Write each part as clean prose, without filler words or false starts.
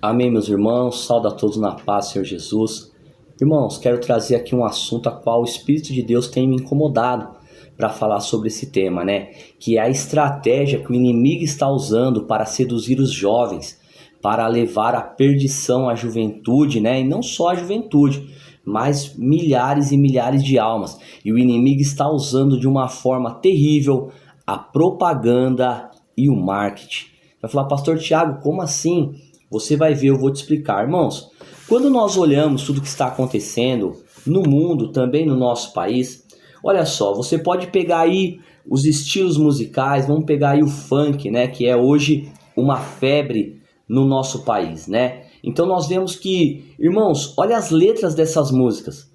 Amém, meus irmãos, saúde a todos na paz, Senhor Jesus. Irmãos, quero trazer aqui um assunto a qual o Espírito de Deus tem me incomodado para falar sobre esse tema, né? Que é a estratégia que o inimigo está usando para seduzir os jovens, para levar à perdição a juventude, né? E não só a juventude, mas milhares e milhares de almas. E o inimigo está usando de uma forma terrível a propaganda e o marketing. Vai falar, Pastor Tiago, como assim? Você vai ver, eu vou te explicar. Irmãos, quando nós olhamos tudo que está acontecendo no mundo, também no nosso país, olha só, você pode pegar aí os estilos musicais, vamos pegar aí o funk, né, que é hoje uma febre no nosso país, né? Então nós vemos que, irmãos, olha as letras dessas músicas.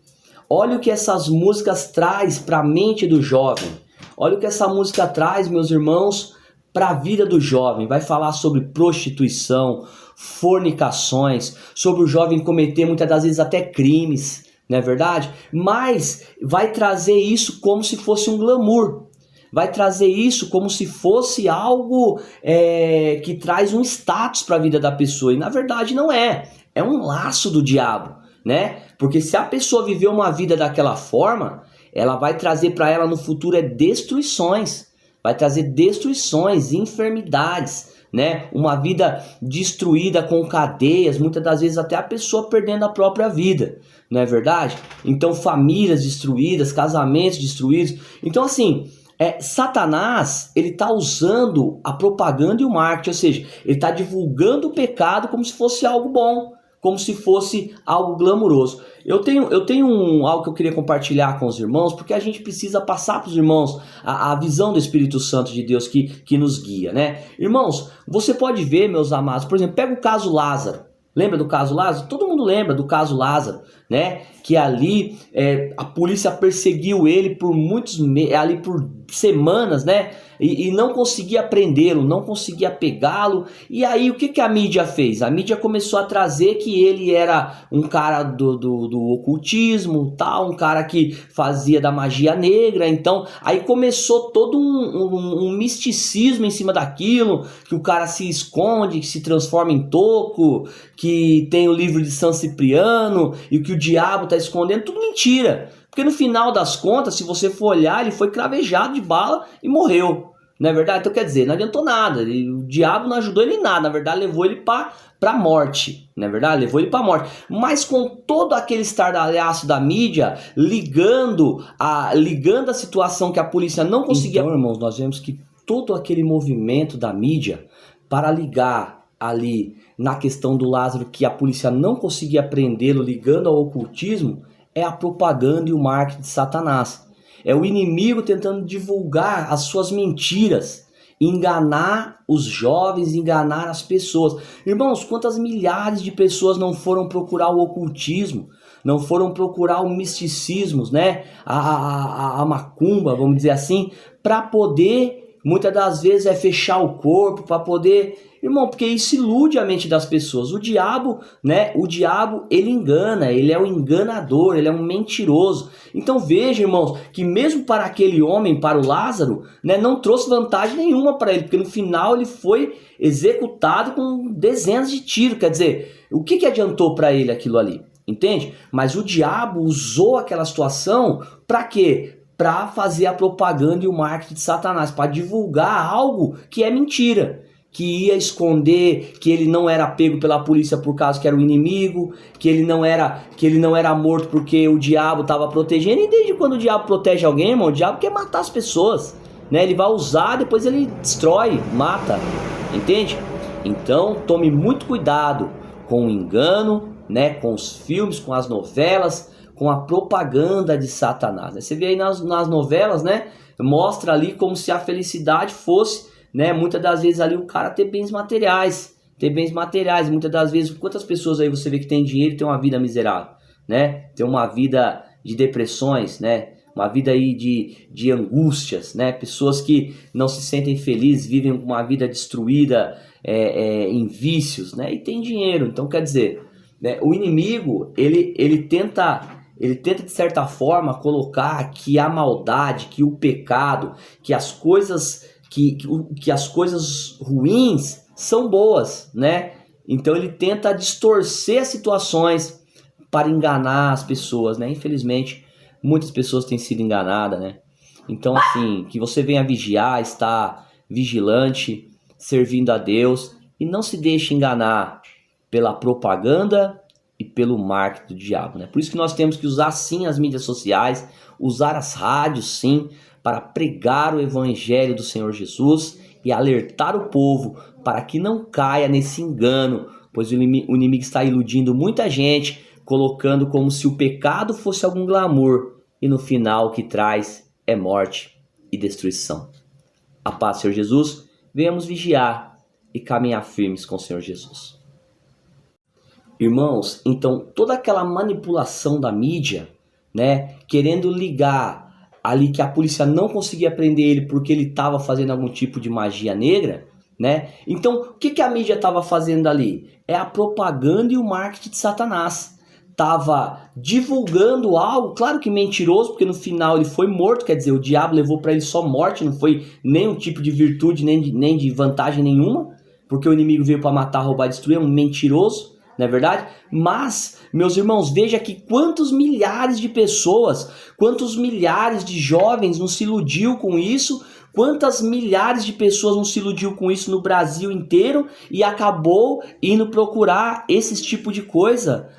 Olha o que essas músicas traz para a mente do jovem. Olha o que essa música traz, meus irmãos, para a vida do jovem. Vai falar sobre prostituição, fornicações, sobre o jovem cometer muitas das vezes até crimes, não é verdade? Mas vai trazer isso como se fosse um glamour. Vai trazer isso como se fosse algo que traz um status para a vida da pessoa. E na verdade não é. É um laço do diabo, né? Porque se a pessoa viver uma vida daquela forma, ela vai trazer para ela no futuro destruições. Vai trazer destruições, enfermidades, né? Uma vida destruída com cadeias, muitas das vezes até a pessoa perdendo a própria vida, não é verdade? Então famílias destruídas, casamentos destruídos. Então assim, Satanás, ele está usando a propaganda e o marketing, ou seja, ele está divulgando o pecado como se fosse algo bom, como se fosse algo glamuroso. Eu tenho algo que eu queria compartilhar com os irmãos, porque a gente precisa passar para os irmãos a visão do Espírito Santo de Deus que nos guia, né? Irmãos, você pode ver, meus amados, por exemplo, pega o caso Lázaro. Lembra do caso Lázaro? Todo mundo lembra do caso Lázaro, né? Que ali a polícia perseguiu ele por ali por semanas, né? E não conseguia prendê-lo, não conseguia pegá-lo. E aí o que a mídia fez? A mídia começou a trazer que ele era um cara do ocultismo, tal, um cara que fazia da magia negra. Então aí começou todo um misticismo em cima daquilo, que o cara se esconde, que se transforma em toco, que tem o livro de São Cipriano e que o diabo está escondendo, tudo mentira. Porque no final das contas, se você for olhar, ele foi cravejado de bala e morreu. Não é verdade? Então quer dizer, não adiantou nada. O diabo não ajudou ele em nada. Na verdade, levou ele para a morte. Não é verdade? Levou ele para a morte. Mas com todo aquele estardalhaço da mídia, ligando a situação que a polícia não conseguia... Então, irmãos, nós vemos que todo aquele movimento da mídia para ligar ali na questão do Lázaro, que a polícia não conseguia prendê-lo, ligando ao ocultismo, é a propaganda e o marketing de Satanás. É o inimigo tentando divulgar as suas mentiras, enganar os jovens, enganar as pessoas. Irmãos, quantas milhares de pessoas não foram procurar o ocultismo, não foram procurar o misticismo, né? A macumba, vamos dizer assim, para poder, muitas das vezes, fechar o corpo, para poder... Irmão, porque isso ilude a mente das pessoas. O diabo, né? O diabo, ele engana, ele é um enganador, ele é um mentiroso. Então veja, irmãos, que mesmo para aquele homem, para o Lázaro, né, não trouxe vantagem nenhuma para ele, porque no final ele foi executado com dezenas de tiros. Quer dizer, o que adiantou para ele aquilo ali? Entende? Mas o diabo usou aquela situação para quê? Para fazer a propaganda e o marketing de Satanás, para divulgar algo que é mentira, que ia esconder que ele não era pego pela polícia por causa que era o inimigo, que ele não era morto porque o diabo estava protegendo. E desde quando o diabo protege alguém, irmão, o diabo quer matar as pessoas, né? Ele vai usar, depois ele destrói, mata, entende? Então tome muito cuidado com o engano, né? Com os filmes, com as novelas, com a propaganda de Satanás. Você vê aí nas novelas, né? Mostra ali como se a felicidade fosse, né, muitas das vezes ali o cara ter bens materiais, muitas das vezes, quantas pessoas aí você vê que tem dinheiro e tem uma vida miserável, né, tem uma vida de depressões, né, uma vida aí de angústias, né, pessoas que não se sentem felizes, vivem uma vida destruída em vícios, né, e tem dinheiro. Então quer dizer, né, o inimigo, ele tenta de certa forma colocar que a maldade, que o pecado, que as coisas... Que as coisas ruins são boas, né? Então ele tenta distorcer as situações para enganar as pessoas, né? Infelizmente, muitas pessoas têm sido enganadas, né? Então, assim, que você venha vigiar, estar vigilante, servindo a Deus e não se deixe enganar pela propaganda e pelo marketing do diabo, né? Por isso que nós temos que usar sim as mídias sociais, usar as rádios sim, para pregar o evangelho do Senhor Jesus e alertar o povo para que não caia nesse engano, pois o inimigo está iludindo muita gente, colocando como se o pecado fosse algum glamour e no final o que traz é morte e destruição. A paz do Senhor Jesus, venhamos vigiar e caminhar firmes com o Senhor Jesus. Irmãos, então toda aquela manipulação da mídia, né, querendo ligar ali que a polícia não conseguia prender ele porque ele estava fazendo algum tipo de magia negra, né? Então, o que a mídia estava fazendo ali? É a propaganda e o marketing de Satanás. Tava divulgando algo, claro que mentiroso, porque no final ele foi morto, quer dizer, o diabo levou para ele só morte, não foi nenhum tipo de virtude, nem de vantagem nenhuma, porque o inimigo veio para matar, roubar e destruir, é um mentiroso, não é verdade? Mas, meus irmãos, veja que quantos milhares de pessoas, quantos milhares de jovens não se iludiu com isso, quantas milhares de pessoas não se iludiu com isso no Brasil inteiro e acabou indo procurar esse tipo de coisa